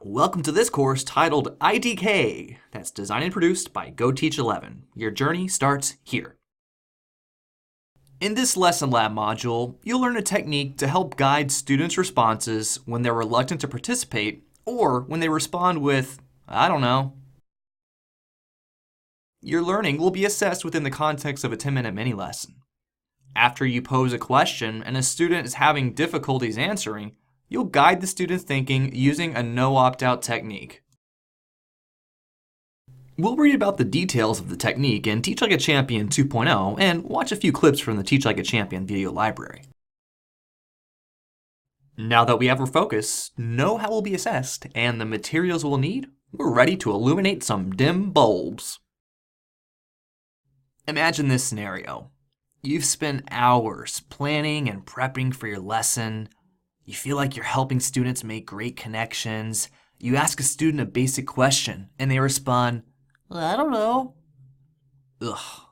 Welcome to this course titled IDK, that's designed and produced by GoTeach11. Your journey starts here. In this lesson lab module, you'll learn a technique to help guide students' responses when they're reluctant to participate or when they respond with, I don't know. Your learning will be assessed within the context of a 10-minute mini-lesson. After you pose a question and a student is having difficulties answering, you'll guide the student's thinking using a no opt-out technique. We'll read about the details of the technique in Teach Like a Champion 2.0 and watch a few clips from the Teach Like a Champion video library. Now that we have our focus, know how we'll be assessed, and the materials we'll need, we're ready to illuminate some dim bulbs. Imagine this scenario. You've spent hours planning and prepping for your lesson. You feel like you're helping students make great connections. You ask a student a basic question, and they respond, I don't know. Ugh.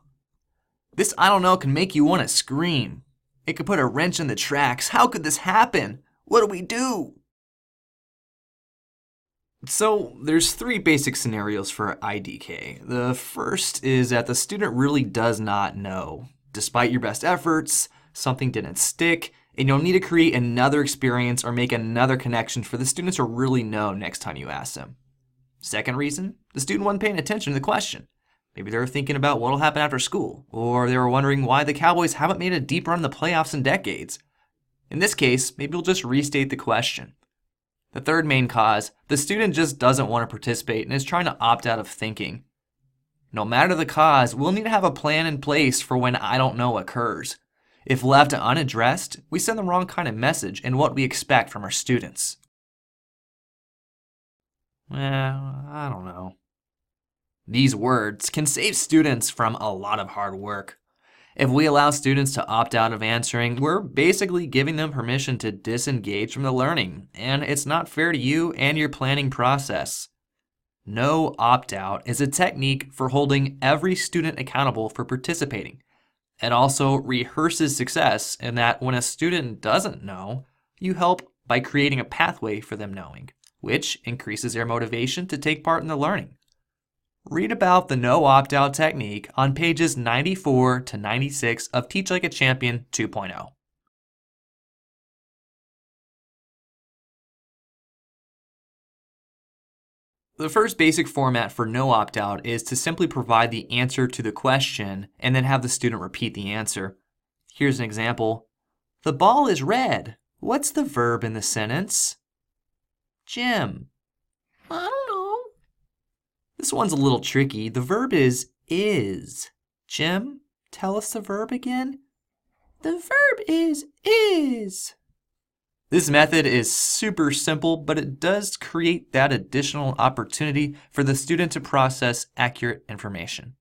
This I don't know can make you want to scream. It could put a wrench in the tracks. How could this happen? What do we do? So there's three basic scenarios for IDK. The first is that the student really does not know. Despite your best efforts, something didn't stick, and you'll need to create another experience or make another connection for the student to really know next time you ask them. Second reason, the student wasn't paying attention to the question. Maybe they were thinking about what'll happen after school, or they were wondering why the Cowboys haven't made a deep run in the playoffs in decades. In this case, maybe we'll just restate the question. The third main cause, the student just doesn't want to participate and is trying to opt out of thinking. No matter the cause, we'll need to have a plan in place for when I don't know occurs. If left unaddressed, we send the wrong kind of message in what we expect from our students. I don't know. These words can save students from a lot of hard work. If we allow students to opt out of answering, we're basically giving them permission to disengage from the learning, and it's not fair to you and your planning process. No opt-out is a technique for holding every student accountable for participating. It also rehearses success in that when a student doesn't know, you help by creating a pathway for them knowing, which increases their motivation to take part in the learning. Read about the no opt-out technique on pages 94 to 96 of Teach Like a Champion 2.0. The first basic format for no opt-out is to simply provide the answer to the question and then have the student repeat the answer. Here's an example. The ball is red. What's the verb in the sentence? Jim. I don't know. This one's a little tricky. The verb is. Jim, tell us the verb again. The verb is. This method is super simple, but it does create that additional opportunity for the student to process accurate information.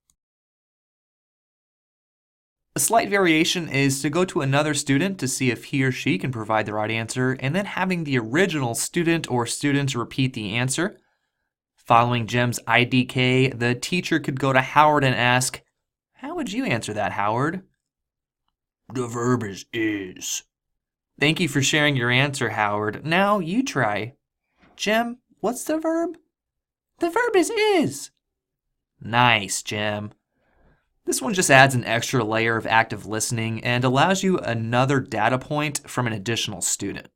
A slight variation is to go to another student to see if he or she can provide the right answer, and then having the original student or students repeat the answer. Following Jim's IDK, the teacher could go to Howard and ask, how would you answer that, Howard? The verb is. Thank you for sharing your answer, Howard. Now you try. Jim, what's the verb? The verb is. Nice, Jim. This one just adds an extra layer of active listening and allows you another data point from an additional student.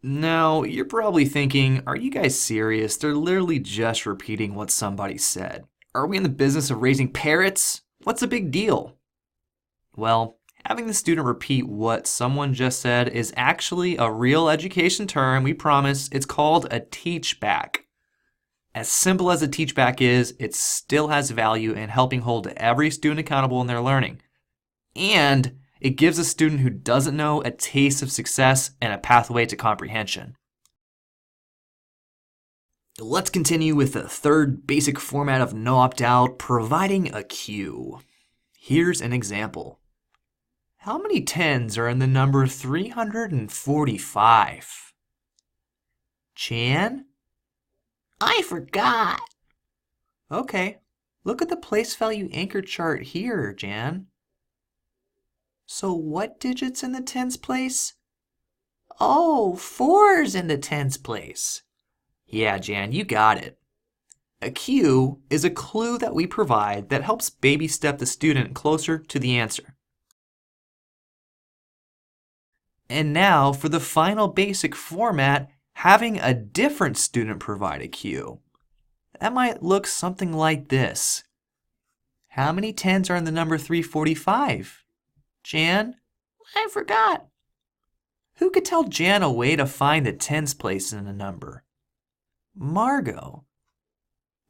Now, you're probably thinking, are you guys serious? They're literally just repeating what somebody said. Are we in the business of raising parrots? What's the big deal? Well, having the student repeat what someone just said is actually a real education term, we promise. It's called a teach back. As simple as a teach back is, it still has value in helping hold every student accountable in their learning. And it gives a student who doesn't know a taste of success and a pathway to comprehension. Let's continue with the third basic format of no opt-out, providing a cue. Here's an example. How many tens are in the number 345? Chan? I forgot. Okay, look at the place value anchor chart here, Jan. So what digit's in the tens place? Oh, 4's in the tens place. Yeah, Jan, you got it. A cue is a clue that we provide that helps baby step the student closer to the answer. And now for the final basic format, having a different student provide a cue. That might look something like this. How many tens are in the number 345? Jan? I forgot. Who could tell Jan a way to find the tens place in a number? Margot.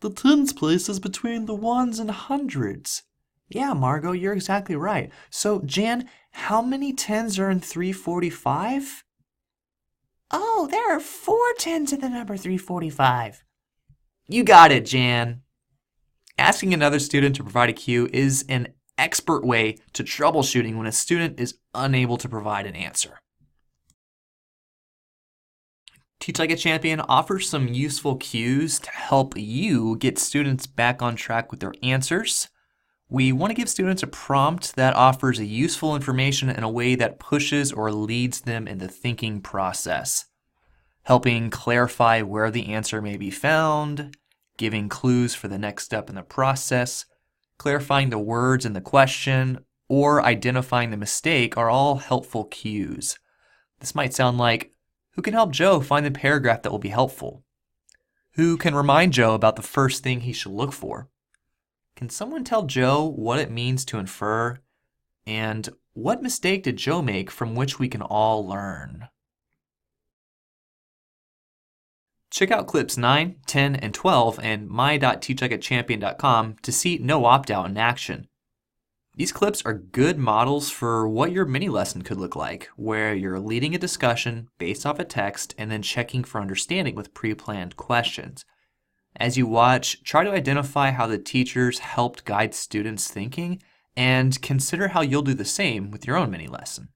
The tens place is between the ones and hundreds. Yeah, Margot, you're exactly right. So, Jan, how many tens are in 345? Oh, there are 4 tens in the number 345. You got it, Jan. Asking another student to provide a cue is an expert way to troubleshooting when a student is unable to provide an answer. Teach Like a Champion offers some useful cues to help you get students back on track with their answers. We want to give students a prompt that offers useful information in a way that pushes or leads them in the thinking process, helping clarify where the answer may be found, giving clues for the next step in the process, clarifying the words in the question, or identifying the mistake are all helpful cues. This might sound like, who can help Joe find the paragraph that will be helpful? Who can remind Joe about the first thing he should look for? Can someone tell Joe what it means to infer? And what mistake did Joe make from which we can all learn? Check out clips 9, 10, and 12 and my.teachlikeachampion.com to see no opt-out in action. These clips are good models for what your mini lesson could look like, where you're leading a discussion based off a text and then checking for understanding with pre-planned questions. As you watch, try to identify how the teachers helped guide students' thinking and consider how you'll do the same with your own mini lesson.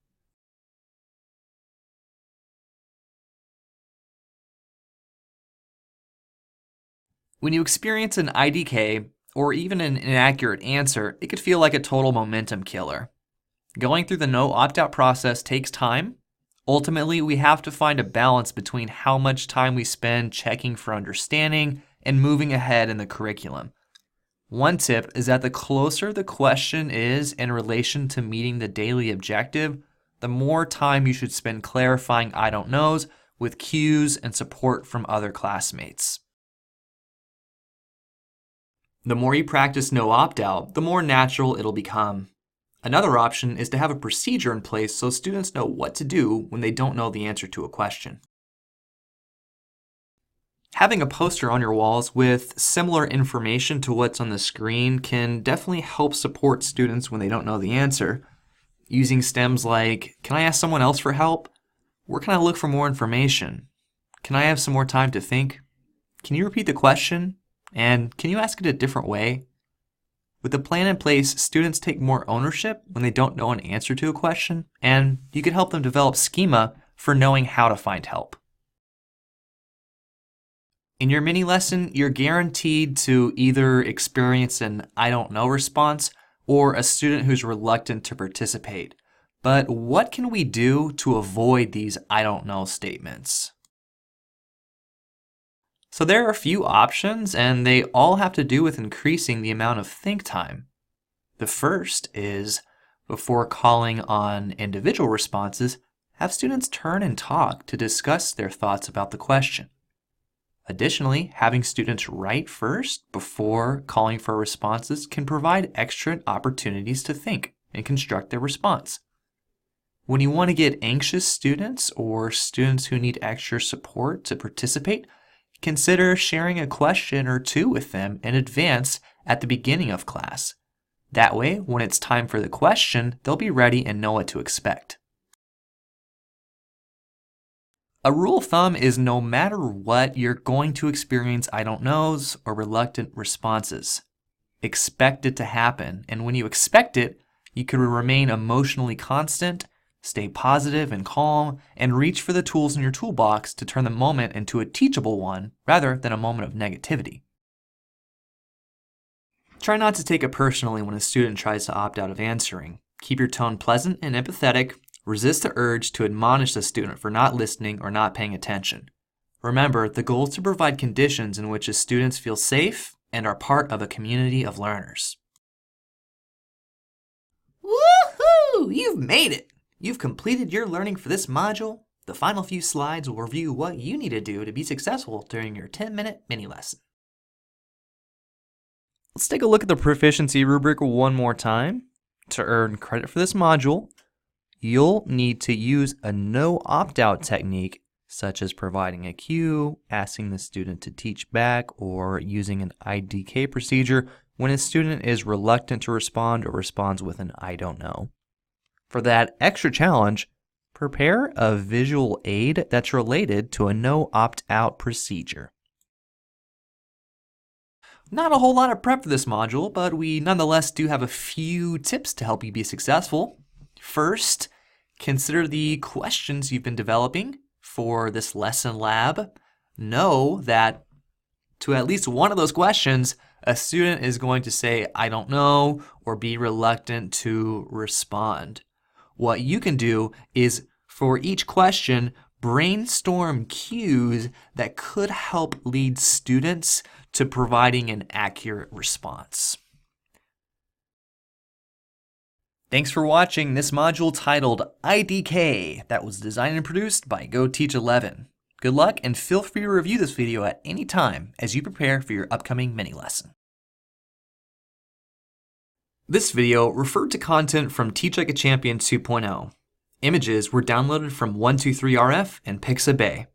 When you experience an IDK, or even an inaccurate answer, it could feel like a total momentum killer. Going through the no opt-out process takes time. Ultimately, we have to find a balance between how much time we spend checking for understanding and moving ahead in the curriculum. One tip is that the closer the question is in relation to meeting the daily objective, the more time you should spend clarifying I don't knows with cues and support from other classmates. The more you practice no opt-out, the more natural it'll become. Another option is to have a procedure in place so students know what to do when they don't know the answer to a question. Having a poster on your walls with similar information to what's on the screen can definitely help support students when they don't know the answer. Using stems like, can I ask someone else for help? Where can I look for more information? Can I have some more time to think? Can you repeat the question? And can you ask it a different way? With a plan in place, students take more ownership when they don't know an answer to a question, and you can help them develop schema for knowing how to find help. In your mini lesson, you're guaranteed to either experience an I don't know response or a student who's reluctant to participate. But what can we do to avoid these I don't know statements? So there are a few options, and they all have to do with increasing the amount of think time. The first is, before calling on individual responses, have students turn and talk to discuss their thoughts about the question. Additionally, having students write first before calling for responses can provide extra opportunities to think and construct their response. When you want to get anxious students or students who need extra support to participate, consider sharing a question or two with them in advance at the beginning of class. That way, when it's time for the question, they'll be ready and know what to expect. A rule of thumb is no matter what, you're going to experience I don't knows or reluctant responses. Expect it to happen, and when you expect it, you can remain emotionally constant, stay positive and calm, and reach for the tools in your toolbox to turn the moment into a teachable one rather than a moment of negativity. Try not to take it personally when a student tries to opt out of answering. Keep your tone pleasant and empathetic, Resist the urge to admonish the student for not listening or not paying attention. Remember, the goal is to provide conditions in which the students feel safe and are part of a community of learners. Woohoo! You've made it! You've completed your learning for this module. The final few slides will review what you need to do to be successful during your 10-minute mini lesson. Let's take a look at the proficiency rubric one more time. To earn credit for this module, you'll need to use a no opt-out technique, such as providing a cue, asking the student to teach back, or using an IDK procedure when a student is reluctant to respond or responds with an I don't know. For that extra challenge, prepare a visual aid that's related to a no opt-out procedure. Not a whole lot of prep for this module, but we nonetheless do have a few tips to help you be successful. First, consider the questions you've been developing for this lesson lab. Know that to at least one of those questions, a student is going to say, I don't know, or be reluctant to respond. What you can do is, for each question, brainstorm cues that could help lead students to providing an accurate response. Thanks for watching this module titled IDK that was designed and produced by GoTeach11. Good luck, and feel free to review this video at any time as you prepare for your upcoming mini lesson. This video referred to content from Teach Like a Champion 2.0. Images were downloaded from 123RF and Pixabay.